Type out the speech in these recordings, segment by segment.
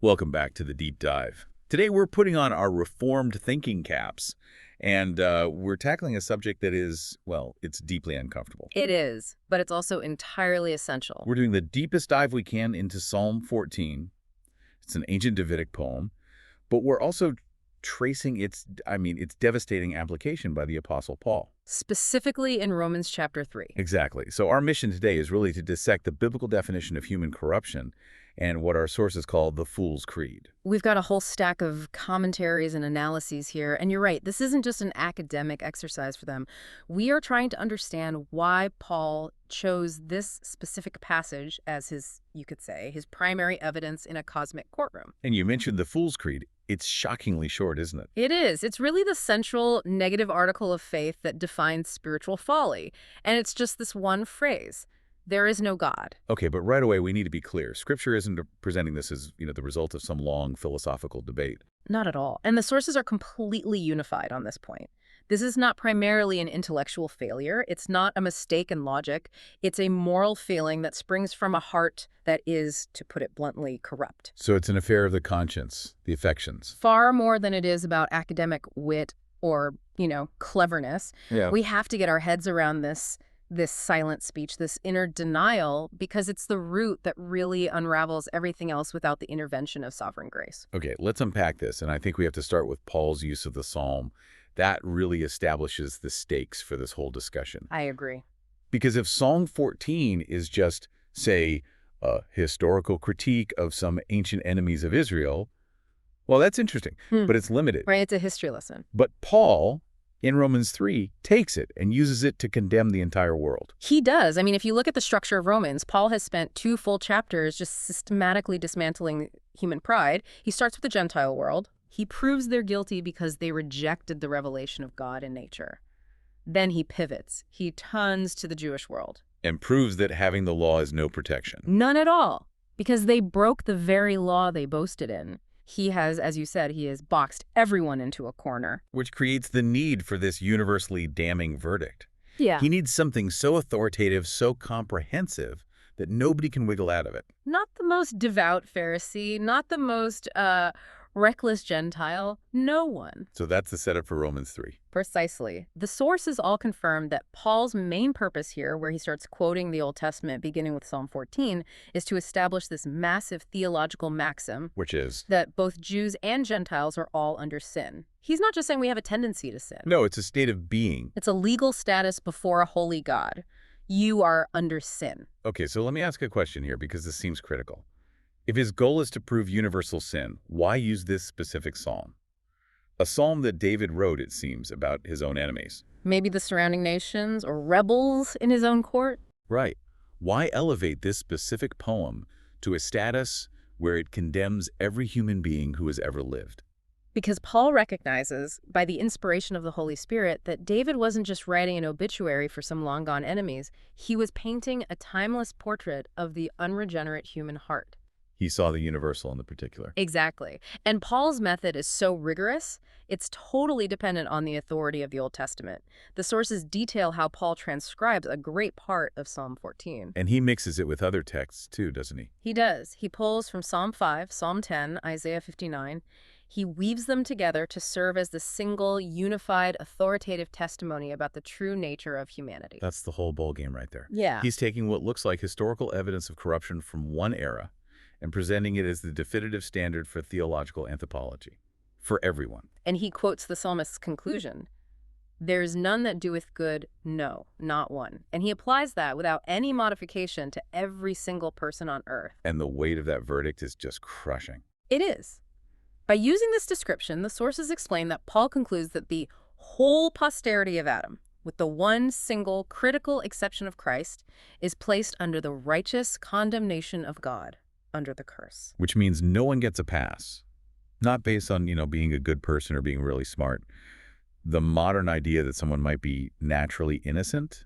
Welcome back to the Deep Dive. Today we're putting on our reformed thinking caps, and we're tackling a subject that is, well, it's deeply uncomfortable. It is, but it's also entirely essential. We're doing the deepest dive we can into Psalm 14. It's an ancient Davidic poem, but we're also tracing its devastating application by the Apostle Paul. Specifically in Romans chapter 3. Exactly. So our mission today is really to dissect the biblical definition of human corruption and what our sources call the Fool's Creed. We've got a whole stack of commentaries and analyses here, and you're right, this isn't just an academic exercise for them. We are trying to understand why Paul chose this specific passage as his, you could say, his primary evidence in a cosmic courtroom. And you mentioned the Fool's Creed. It's shockingly short, isn't it? It is. It's really the central negative article of faith that defines spiritual folly. And it's just this one phrase. There is no God. Okay, but right away we need to be clear. Scripture isn't presenting this as, the result of some long philosophical debate. Not at all. And the sources are completely unified on this point. This is not primarily an intellectual failure. It's not a mistake in logic. It's a moral feeling that springs from a heart that is, to put it bluntly, corrupt. So it's an affair of the conscience, the affections. Far more than it is about academic wit or, cleverness. Yeah. We have to get our heads around this silent speech, this inner denial, because it's the root that really unravels everything else without the intervention of sovereign grace. Okay, let's unpack this, and I think we have to start with Paul's use of the psalm. That really establishes the stakes for this whole discussion. I agree. Because if Psalm 14 is just, say, a historical critique of some ancient enemies of Israel, well, that's interesting, but it's limited. Right, it's a history lesson. But Paul, in Romans 3, takes it and uses it to condemn the entire world. He does. I mean, if you look at the structure of Romans, Paul has spent 2 full chapters just systematically dismantling human pride. He starts with the Gentile world. He proves they're guilty because they rejected the revelation of God in nature. Then he pivots. He turns to the Jewish world. And proves that having the law is no protection. None at all, because they broke the very law they boasted in. He has, as you said, he has boxed everyone into a corner. Which creates the need for this universally damning verdict. Yeah. He needs something so authoritative, so comprehensive, that nobody can wiggle out of it. Not the most devout Pharisee, not the most reckless Gentile, no one. So that's the setup for Romans 3. Precisely. The sources all confirm that Paul's main purpose here, where he starts quoting the Old Testament beginning with Psalm 14, is to establish this massive theological maxim. Which is? That both Jews and Gentiles are all under sin. He's not just saying we have a tendency to sin. No, it's a state of being. It's a legal status before a holy God. You are under sin. Okay, so let me ask a question here because this seems critical. If his goal is to prove universal sin, why use this specific psalm? A psalm that David wrote, it seems, about his own enemies. Maybe the surrounding nations or rebels in his own court? Right. Why elevate this specific poem to a status where it condemns every human being who has ever lived? Because Paul recognizes, by the inspiration of the Holy Spirit, that David wasn't just writing an obituary for some long-gone enemies. He was painting a timeless portrait of the unregenerate human heart. He saw the universal in the particular. Exactly. And Paul's method is so rigorous, it's totally dependent on the authority of the Old Testament. The sources detail how Paul transcribes a great part of Psalm 14. And he mixes it with other texts too, doesn't he? He does. He pulls from Psalm 5, Psalm 10, Isaiah 59. He weaves them together to serve as the single, unified, authoritative testimony about the true nature of humanity. That's the whole ballgame right there. Yeah. He's taking what looks like historical evidence of corruption from one era and presenting it as the definitive standard for theological anthropology, for everyone. And he quotes the psalmist's conclusion, "There is none that doeth good, no, not one." And he applies that without any modification to every single person on earth. And the weight of that verdict is just crushing. It is. By using this description, the sources explain that Paul concludes that the whole posterity of Adam, with the one single critical exception of Christ, is placed under the righteous condemnation of God, under the curse. Which means no one gets a pass. Not based on, being a good person or being really smart. The modern idea that someone might be naturally innocent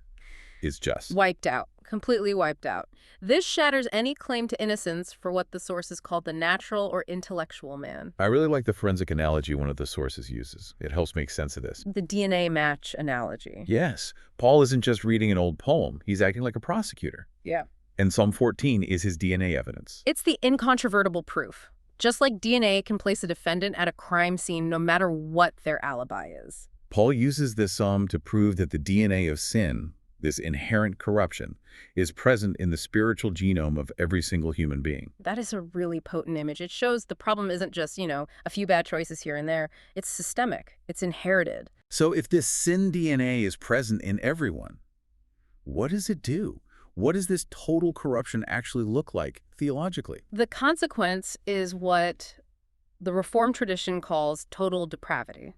is just wiped out. Completely wiped out. This shatters any claim to innocence for what the sources call the natural or intellectual man. I really like the forensic analogy one of the sources uses. It helps make sense of this. The DNA match analogy. Yes. Paul isn't just reading an old poem. He's acting like a prosecutor. Yeah. And Psalm 14 is his DNA evidence. It's the incontrovertible proof. Just like DNA can place a defendant at a crime scene no matter what their alibi is. Paul uses this psalm to prove that the DNA of sin, this inherent corruption, is present in the spiritual genome of every single human being. That is a really potent image. It shows the problem isn't just, a few bad choices here and there. It's systemic. It's inherited. So if this sin DNA is present in everyone, what does it do? What does this total corruption actually look like theologically? The consequence is what the Reformed tradition calls total depravity.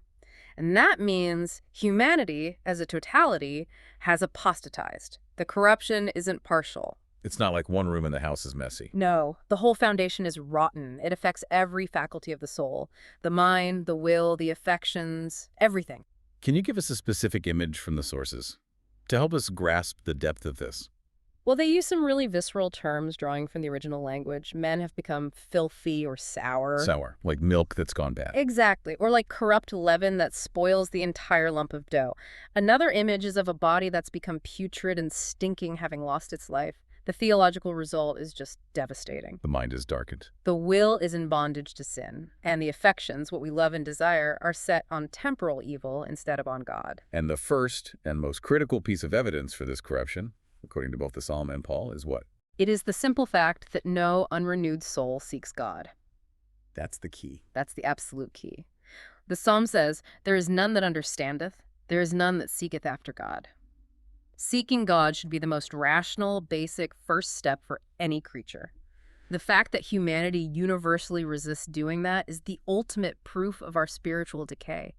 And that means humanity, as a totality, has apostatized. The corruption isn't partial. It's not like one room in the house is messy. No, the whole foundation is rotten. It affects every faculty of the soul. The mind, the will, the affections, everything. Can you give us a specific image from the sources to help us grasp the depth of this? Well, they use some really visceral terms drawing from the original language. Men have become filthy or sour. Sour, like milk that's gone bad. Exactly, or like corrupt leaven that spoils the entire lump of dough. Another image is of a body that's become putrid and stinking, having lost its life. The theological result is just devastating. The mind is darkened. The will is in bondage to sin, and the affections, what we love and desire, are set on temporal evil instead of on God. And the first and most critical piece of evidence for this corruption, according to both the Psalm and Paul, is what? It is the simple fact that no unrenewed soul seeks God. That's the key. That's the absolute key. The Psalm says, "There is none that understandeth, there is none that seeketh after God." Seeking God should be the most rational, basic first step for any creature. The fact that humanity universally resists doing that is the ultimate proof of our spiritual decay.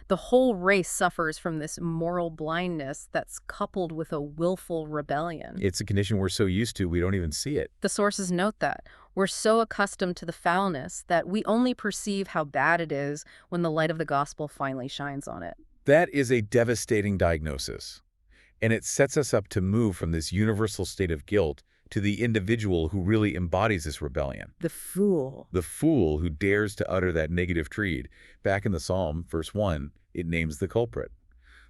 The whole race suffers from this moral blindness that's coupled with a willful rebellion. It's a condition we're so used to, we don't even see it. The sources note that. We're so accustomed to the foulness that we only perceive how bad it is when the light of the gospel finally shines on it. That is a devastating diagnosis. And it sets us up to move from this universal state of guilt to the individual who really embodies this rebellion. The fool. The fool who dares to utter that negative creed. Back in the Psalm, verse 1, it names the culprit.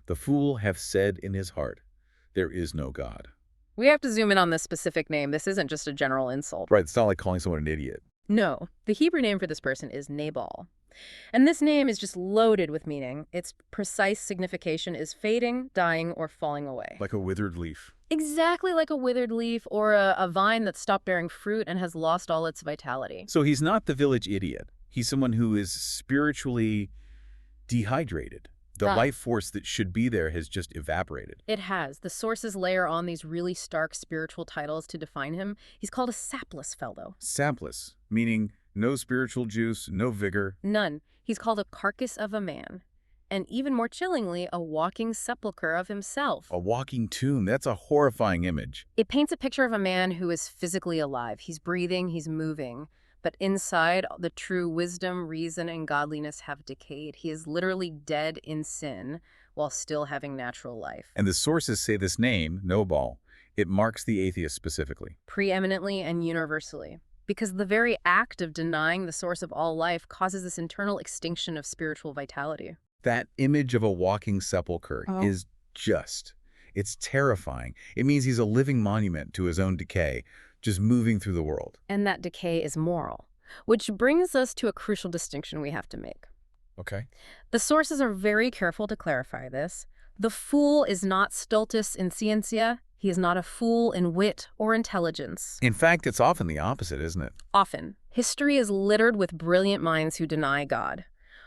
The fool hath said in his heart, there is no God. We have to zoom in on this specific name. This isn't just a general insult. Right, it's not like calling someone an idiot. No, the Hebrew name for this person is Nabal. And this name is just loaded with meaning. Its precise signification is fading, dying, or falling away. Like a withered leaf. Exactly like a withered leaf or a vine that stopped bearing fruit and has lost all its vitality. So he's not the village idiot. He's someone who is spiritually dehydrated. The life force that should be there has just evaporated. It has. The sources layer on these really stark spiritual titles to define him. He's called a sapless fellow. Sapless, meaning no spiritual juice, no vigor. None. He's called a carcass of a man. And even more chillingly, a walking sepulcher of himself. A walking tomb. That's a horrifying image. It paints a picture of a man who is physically alive. He's breathing, he's moving. But inside, the true wisdom, reason, and godliness have decayed. He is literally dead in sin while still having natural life. And the sources say this name, Nabal, it marks the atheist specifically. Preeminently and universally. Because the very act of denying the source of all life causes this internal extinction of spiritual vitality. That image of a walking sepulcher is it's terrifying. It means he's a living monument to his own decay, just moving through the world. And that decay is moral, which brings us to a crucial distinction we have to make. Okay. The sources are very careful to clarify this. The fool is not stultus in scientia. He is not a fool in wit or intelligence. In fact, it's often the opposite, isn't it? Often. History is littered with brilliant minds who deny God.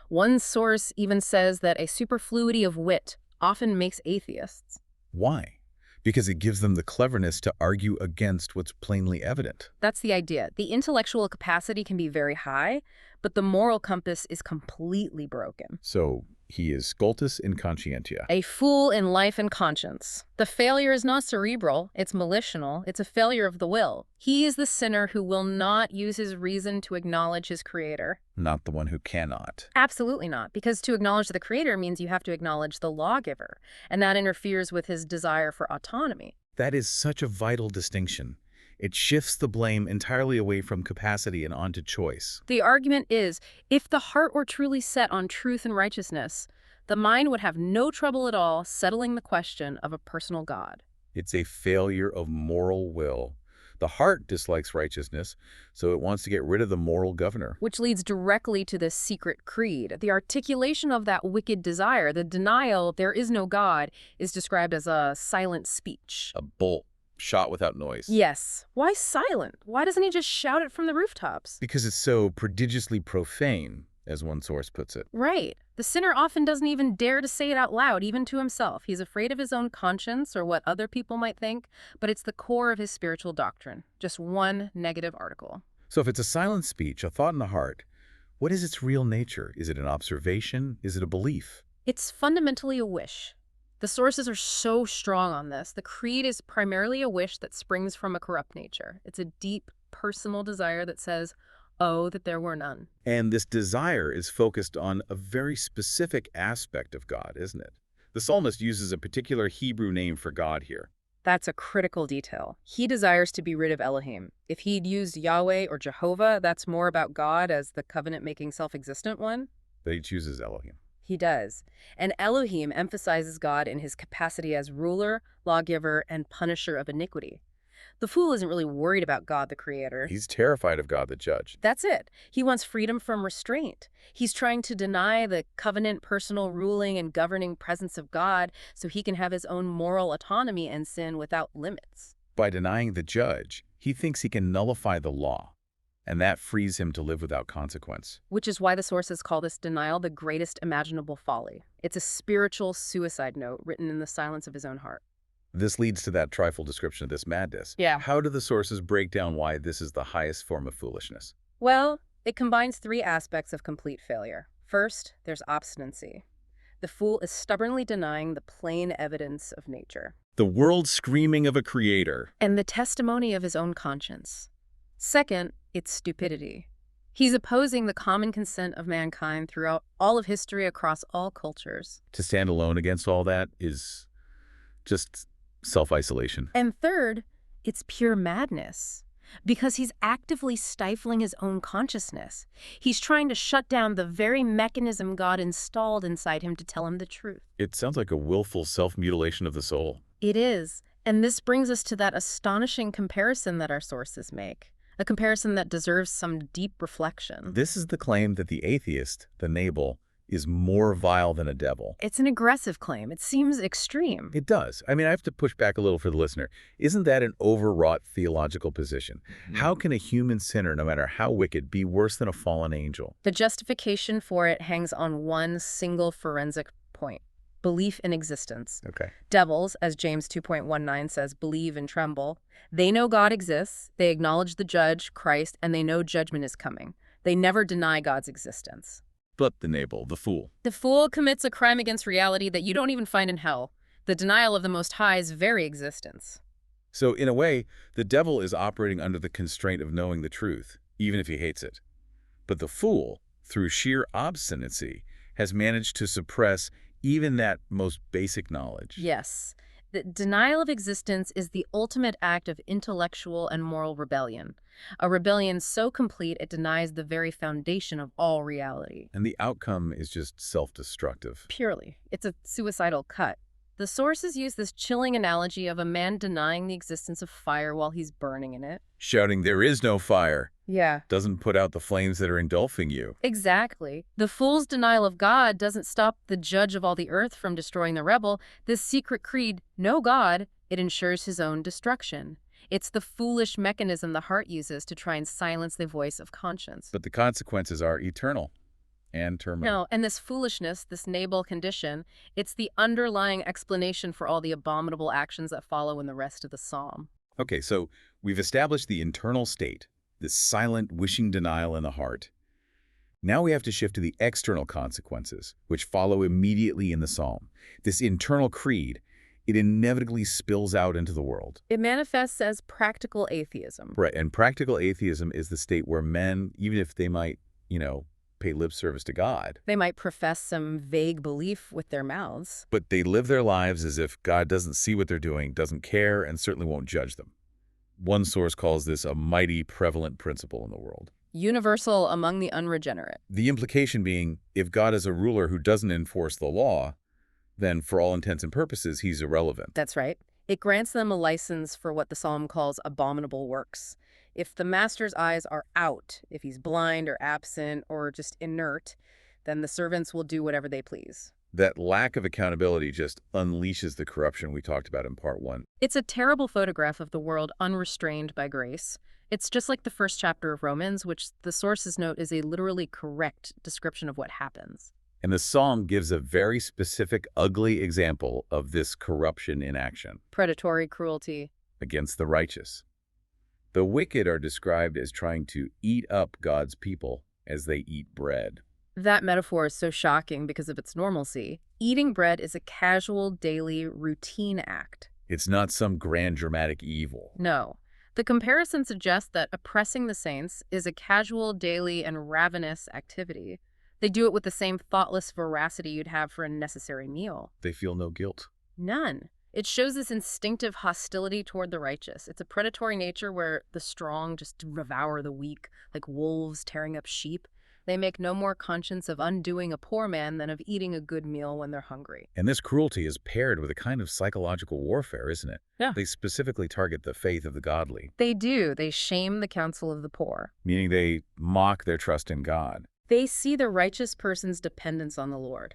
One source even says that a superfluity of wit often makes atheists. Why? Because it gives them the cleverness to argue against what's plainly evident. That's the idea. The intellectual capacity can be very high, but the moral compass is completely broken. So he is stultus in conscientia. A fool in life and conscience. The failure is not cerebral, it's volitional, it's a failure of the will. He is the sinner who will not use his reason to acknowledge his creator. Not the one who cannot. Absolutely not, because to acknowledge the creator means you have to acknowledge the lawgiver, and that interferes with his desire for autonomy. That is such a vital distinction. It shifts the blame entirely away from capacity and onto choice. The argument is, if the heart were truly set on truth and righteousness, the mind would have no trouble at all settling the question of a personal God. It's a failure of moral will The heart dislikes righteousness, so it wants to get rid of the moral governor. Which leads directly to the secret creed. The articulation of that wicked desire, the denial there is no God, is described as a silent speech. A bolt shot without noise. Yes. Why silent? Why doesn't he just shout it from the rooftops? Because it's so prodigiously profane, as one source puts it. Right. The sinner often doesn't even dare to say it out loud, even to himself. He's afraid of his own conscience or what other people might think, but it's the core of his spiritual doctrine. Just one negative article. So if it's a silent speech, a thought in the heart, what is its real nature? Is it an observation? Is it a belief? It's fundamentally a wish. The sources are so strong on this. The creed is primarily a wish that springs from a corrupt nature. It's a deep, personal desire that says, oh, that there were none. And this desire is focused on a very specific aspect of God, isn't it? The psalmist uses a particular Hebrew name for God here. That's a critical detail. He desires to be rid of Elohim. If he'd used Yahweh or Jehovah, that's more about God as the covenant-making self-existent one. But he chooses Elohim. He does. And Elohim emphasizes God in his capacity as ruler, lawgiver, and punisher of iniquity. The fool isn't really worried about God the Creator. He's terrified of God the Judge. That's it. He wants freedom from restraint. He's trying to deny the covenant, personal, ruling, and governing presence of God so he can have his own moral autonomy and sin without limits. By denying the Judge, he thinks he can nullify the law, and that frees him to live without consequence. Which is why the sources call this denial the greatest imaginable folly. It's a spiritual suicide note written in the silence of his own heart. This leads to that trifle description of this madness. Yeah. How do the sources break down why this is the highest form of foolishness? Well, it combines three aspects of complete failure. First, there's obstinacy. The fool is stubbornly denying the plain evidence of nature. The world screaming of a creator. And the testimony of his own conscience. Second, it's stupidity. He's opposing the common consent of mankind throughout all of history across all cultures. To stand alone against all that is just self-isolation. And third, it's pure madness. Because he's actively stifling his own consciousness. He's trying to shut down the very mechanism God installed inside him to tell him the truth. It sounds like a willful self-mutilation of the soul. It is. And this brings us to that astonishing comparison that our sources make. A comparison that deserves some deep reflection. This is the claim that the atheist, the Nabal, is more vile than a devil. It's an aggressive claim. It seems extreme. It does. I mean, I have to push back a little for the listener. Isn't that an overwrought theological position? How can a human sinner, no matter how wicked, be worse than a fallen angel? The justification for it hangs on one single forensic point. Belief in existence. Okay. Devils, as James 2.19 says, believe and tremble. They know God exists, they acknowledge the judge, Christ, and they know judgment is coming. They never deny God's existence. But the Nabal, the fool. The fool commits a crime against reality that you don't even find in hell. The denial of the Most High's very existence. So, in a way, the devil is operating under the constraint of knowing the truth, even if he hates it. But the fool, through sheer obstinacy, has managed to suppress even that most basic knowledge. Yes. The denial of existence is the ultimate act of intellectual and moral rebellion. A rebellion so complete it denies the very foundation of all reality. And the outcome is just self-destructive. Purely. It's a suicidal cut. The sources use this chilling analogy of a man denying the existence of fire while he's burning in it. Shouting, "There is no fire," Yeah. doesn't put out the flames that are engulfing you. Exactly. The fool's denial of God doesn't stop the judge of all the earth from destroying the rebel. This secret creed, no God, it ensures his own destruction. It's the foolish mechanism the heart uses to try and silence the voice of conscience. But the consequences are eternal and terminal. No, and this foolishness, this Nabal condition, it's the underlying explanation for all the abominable actions that follow in the rest of the psalm. Okay, so we've established the internal state, this silent, wishing denial in the heart. Now we have to shift to the external consequences, which follow immediately in the psalm. This internal creed, it inevitably spills out into the world. It manifests as practical atheism. Right, and practical atheism is the state where men, even if they might, pay lip service to God, They might profess some vague belief with their mouths. but they live their lives as if God doesn't see what they're doing, doesn't care, and certainly won't judge them. One source calls this a mighty prevalent principle in the world. Universal among the unregenerate. The implication being, if God is a ruler who doesn't enforce the law, then for all intents and purposes, he's irrelevant. That's right. It grants them a license for what the psalm calls abominable works. If the master's eyes are out, if he's blind or absent or just inert, then the servants will do whatever they please. That lack of accountability just unleashes the corruption we talked about in part 1. It's a terrible photograph of the world unrestrained by grace. It's just like the first chapter of Romans, which the sources note is a literally correct description of what happens. And the psalm gives a very specific, ugly example of this corruption in action. Predatory cruelty. Against the righteous. The wicked are described as trying to eat up God's people as they eat bread. That metaphor is so shocking because of its normalcy. Eating bread is a casual, daily, routine act. It's not some grand dramatic evil. No. The comparison suggests that oppressing the saints is a casual, daily, and ravenous activity. They do it with the same thoughtless voracity you'd have for a necessary meal. They feel no guilt. None. It shows this instinctive hostility toward the righteous. It's a predatory nature where the strong just devour the weak, like wolves tearing up sheep. They make no more conscience of undoing a poor man than of eating a good meal when they're hungry. And this cruelty is paired with a kind of psychological warfare, isn't it? Yeah. They specifically target the faith of the godly. They do. They shame the counsel of the poor. Meaning they mock their trust in God. They see the righteous person's dependence on the Lord,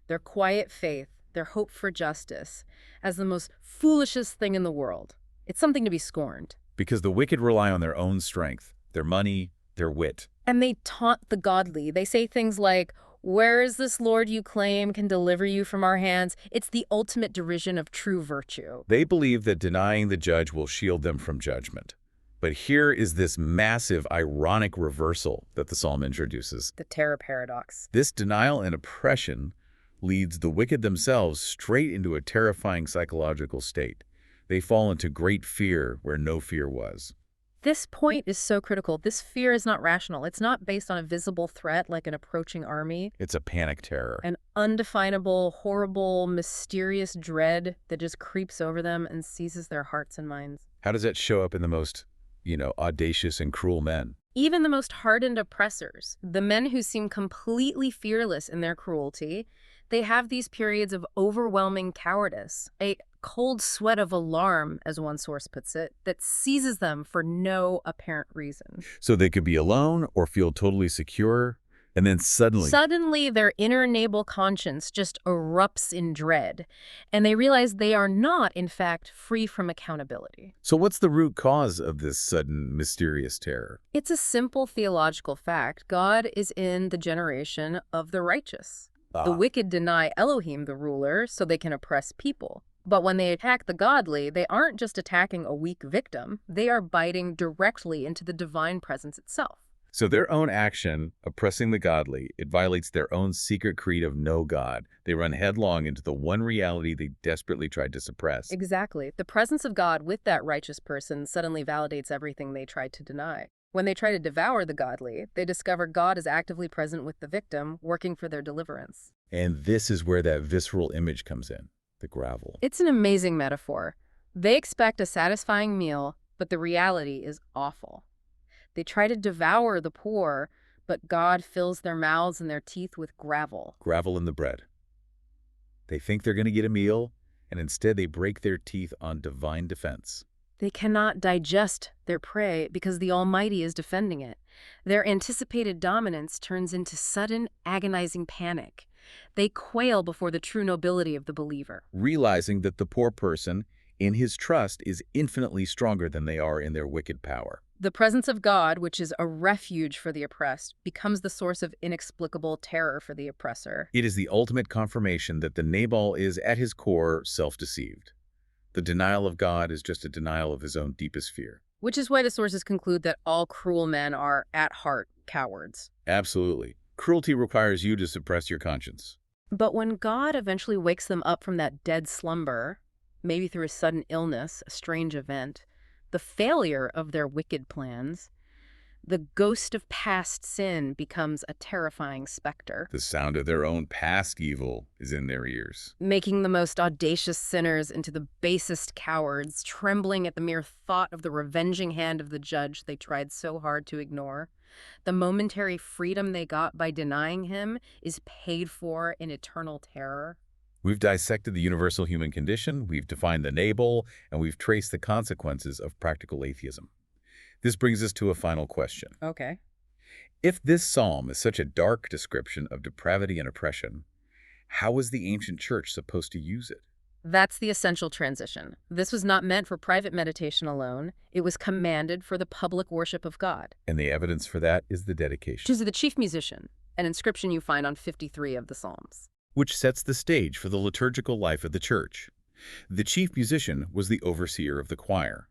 their quiet faith, their hope for justice, as the most foolishest thing in the world. It's something to be scorned. Because the wicked rely on their own strength, their money, their wit. And they taunt the godly. They say things like, "Where is this Lord you claim can deliver you from our hands?" It's the ultimate derision of true virtue. They believe that denying the judge will shield them from judgment. But here is this massive, ironic reversal that the psalm introduces. The terror paradox. This denial and oppression leads the wicked themselves straight into a terrifying psychological state. They fall into great fear where no fear was. This point is so critical. This fear is not rational. It's not based on a visible threat like an approaching army. It's a panic terror. An undefinable, horrible, mysterious dread that just creeps over them and seizes their hearts and minds. How does that show up in the most, audacious and cruel men? Even the most hardened oppressors, the men who seem completely fearless in their cruelty, they have these periods of overwhelming cowardice, a cold sweat of alarm, as one source puts it, that seizes them for no apparent reason. So they could be alone or feel totally secure, and then suddenly their inner Nabal conscience just erupts in dread, and they realize they are not, in fact, free from accountability. So what's the root cause of this sudden, mysterious terror? It's a simple theological fact. God is in the generation of the righteous. The wicked deny Elohim, the ruler, so they can oppress people. But when they attack the godly, they aren't just attacking a weak victim. They are biting directly into the divine presence itself. So their own action, oppressing the godly, it violates their own secret creed of no God. They run headlong into the one reality they desperately tried to suppress. Exactly. The presence of God with that righteous person suddenly validates everything they tried to deny. When they try to devour the godly, they discover God is actively present with the victim, working for their deliverance. And this is where that visceral image comes in, the gravel. It's an amazing metaphor. They expect a satisfying meal, but the reality is awful. They try to devour the poor, but God fills their mouths and their teeth with gravel. Gravel in the bread. They think they're going to get a meal, and instead they break their teeth on divine defense. They cannot digest their prey because the Almighty is defending it. Their anticipated dominance turns into sudden, agonizing panic. They quail before the true nobility of the believer. Realizing that the poor person, in his trust, is infinitely stronger than they are in their wicked power. The presence of God, which is a refuge for the oppressed, becomes the source of inexplicable terror for the oppressor. It is the ultimate confirmation that the Nabal is, at his core, self-deceived. The denial of God is just a denial of his own deepest fear. Which is why the sources conclude that all cruel men are, at heart, cowards. Absolutely. Cruelty requires you to suppress your conscience. But when God eventually wakes them up from that dead slumber, maybe through a sudden illness, a strange event, the failure of their wicked plans, the ghost of past sin becomes a terrifying specter. The sound of their own past evil is in their ears, making the most audacious sinners into the basest cowards, trembling at the mere thought of the revenging hand of the judge they tried so hard to ignore. The momentary freedom they got by denying him is paid for in eternal terror. We've dissected the universal human condition, we've defined the Nabal, and we've traced the consequences of practical atheism. This brings us to a final question. Okay. If this psalm is such a dark description of depravity and oppression, how was the ancient church supposed to use it? That's the essential transition. This was not meant for private meditation alone. It was commanded for the public worship of God. And the evidence for that is the dedication, To the chief musician, an inscription you find on 53 of the Psalms. which sets the stage for the liturgical life of the church. The chief musician was the overseer of the choir.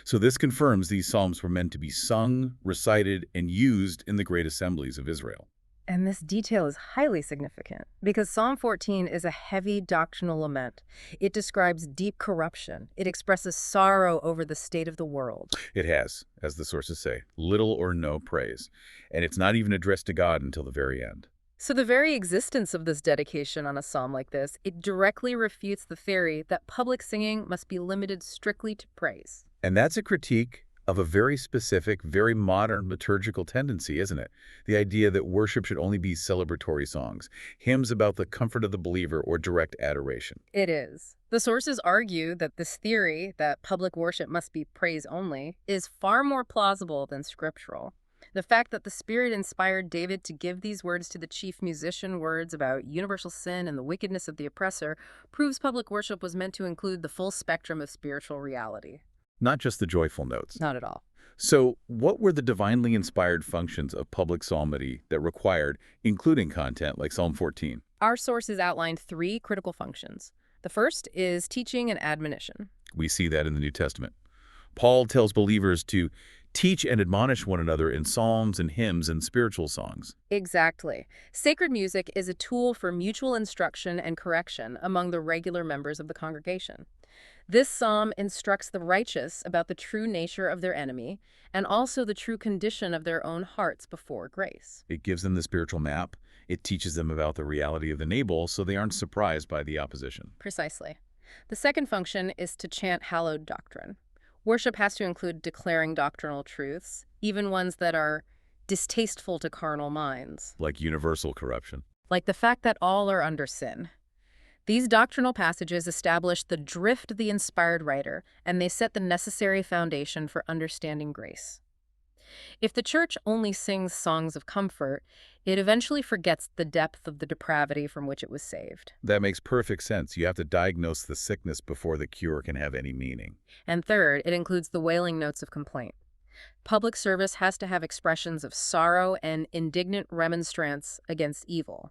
So this confirms these psalms were meant to be sung, recited, and used in the great assemblies of Israel. And this detail is highly significant because Psalm 14 is a heavy doctrinal lament. It describes deep corruption. It expresses sorrow over the state of the world. It has, as the sources say, little or no praise, and it's not even addressed to God until the very end. So the very existence of this dedication on a psalm like this, it directly refutes the theory that public singing must be limited strictly to praise. And that's a critique of a very specific, very modern liturgical tendency, isn't it? The idea that worship should only be celebratory songs, hymns about the comfort of the believer, or direct adoration. It is. The sources argue that this theory, that public worship must be praise only, is far more plausible than scriptural. The fact that the Spirit inspired David to give these words to the chief musician, words about universal sin and the wickedness of the oppressor, proves public worship was meant to include the full spectrum of spiritual reality. Not just the joyful notes. Not at all. So what were the divinely inspired functions of public psalmody that required, including content like Psalm 14? Our sources outlined 3 critical functions. The first is teaching and admonition. We see that in the New Testament. Paul tells believers to teach and admonish one another in psalms and hymns and spiritual songs. Exactly. Sacred music is a tool for mutual instruction and correction among the regular members of the congregation. This psalm instructs the righteous about the true nature of their enemy and also the true condition of their own hearts before grace. It gives them the spiritual map. It teaches them about the reality of the Nabal so they aren't surprised by the opposition. Precisely. The second function is to chant hallowed doctrine. Worship has to include declaring doctrinal truths, even ones that are distasteful to carnal minds. Like universal corruption. Like the fact that all are under sin. These doctrinal passages establish the drift of the inspired writer, and they set the necessary foundation for understanding grace. If the church only sings songs of comfort, it eventually forgets the depth of the depravity from which it was saved. That makes perfect sense. You have to diagnose the sickness before the cure can have any meaning. And third, it includes the wailing notes of complaint. Public service has to have expressions of sorrow and indignant remonstrance against evil.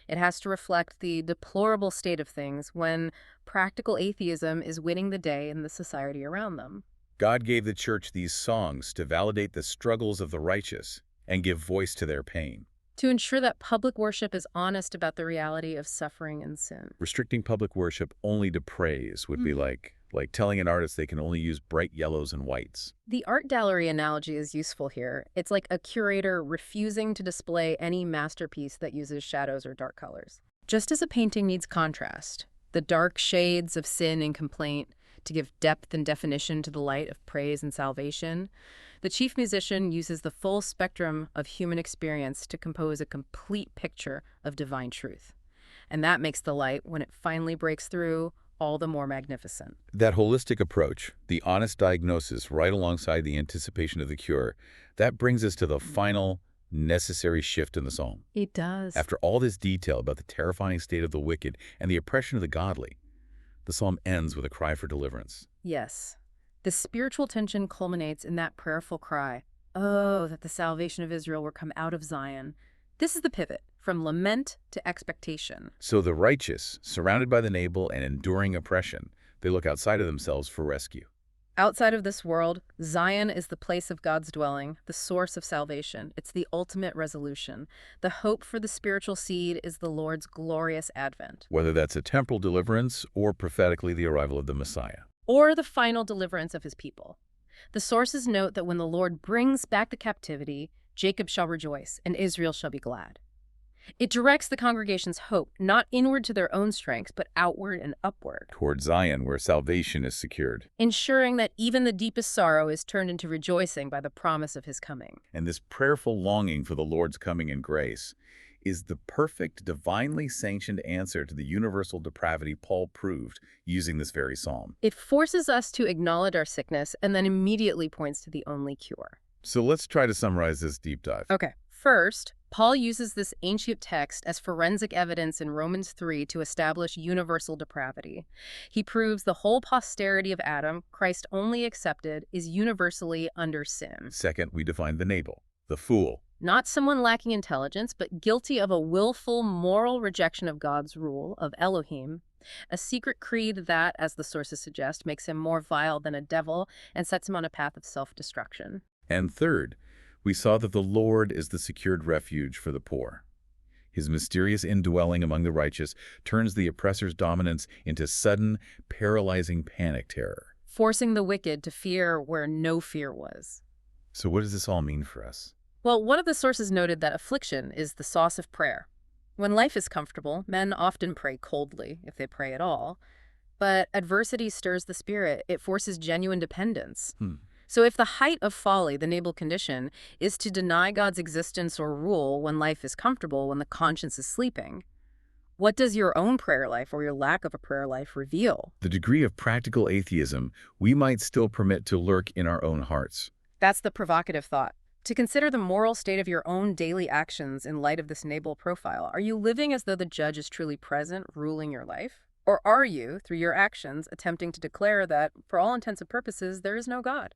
It has to reflect the deplorable state of things when practical atheism is winning the day in the society around them. God gave the church these songs to validate the struggles of the righteous and give voice to their pain. To ensure that public worship is honest about the reality of suffering and sin. Restricting public worship only to praise would be like telling an artist they can only use bright yellows and whites. The art gallery analogy is useful here. It's like a curator refusing to display any masterpiece that uses shadows or dark colors. Just as a painting needs contrast, the dark shades of sin and complaint, to give depth and definition to the light of praise and salvation, the chief musician uses the full spectrum of human experience to compose a complete picture of divine truth. And that makes the light, when it finally breaks through, all the more magnificent. That holistic approach, the honest diagnosis right alongside the anticipation of the cure, that brings us to the final necessary shift in the psalm. It does. After all this detail about the terrifying state of the wicked and the oppression of the godly, the psalm ends with a cry for deliverance. Yes. The spiritual tension culminates in that prayerful cry, "Oh, that the salvation of Israel were come out of Zion." This is the pivot from lament to expectation. So the righteous, surrounded by the Nabal and enduring oppression, they look outside of themselves for rescue. Outside of this world, Zion is the place of God's dwelling, the source of salvation. It's the ultimate resolution. The hope for the spiritual seed is the Lord's glorious advent. Whether that's a temporal deliverance or prophetically the arrival of the Messiah. Or the final deliverance of his people. The sources note that when the Lord brings back the captivity, Jacob shall rejoice, and Israel shall be glad. It directs the congregation's hope, not inward to their own strengths, but outward and upward. Toward Zion, where salvation is secured. Ensuring that even the deepest sorrow is turned into rejoicing by the promise of his coming. And this prayerful longing for the Lord's coming and grace, is the perfect, divinely sanctioned answer to the universal depravity Paul proved using this very psalm. It forces us to acknowledge our sickness and then immediately points to the only cure. So let's try to summarize this deep dive. Okay. First, Paul uses this ancient text as forensic evidence in Romans 3 to establish universal depravity. He proves the whole posterity of Adam, Christ only accepted, is universally under sin. Second, we define the Nabal, the fool. Not someone lacking intelligence, but guilty of a willful moral rejection of God's rule, of Elohim, a secret creed that, as the sources suggest, makes him more vile than a devil and sets him on a path of self-destruction. And third, we saw that the Lord is the secured refuge for the poor. His mysterious indwelling among the righteous turns the oppressor's dominance into sudden, paralyzing panic terror, Forcing the wicked to fear where no fear was. So what does this all mean for us? Well, one of the sources noted that affliction is the sauce of prayer. When life is comfortable, men often pray coldly, if they pray at all. But adversity stirs the spirit. It forces genuine dependence. So if the height of folly, the Nabal condition, is to deny God's existence or rule when life is comfortable, when the conscience is sleeping, what does your own prayer life or your lack of a prayer life reveal? The degree of practical atheism we might still permit to lurk in our own hearts. That's the provocative thought. To consider the moral state of your own daily actions in light of this Nabal profile. Are you living as though the judge is truly present, ruling your life? Or are you, through your actions, attempting to declare that, for all intents and purposes, there is no God?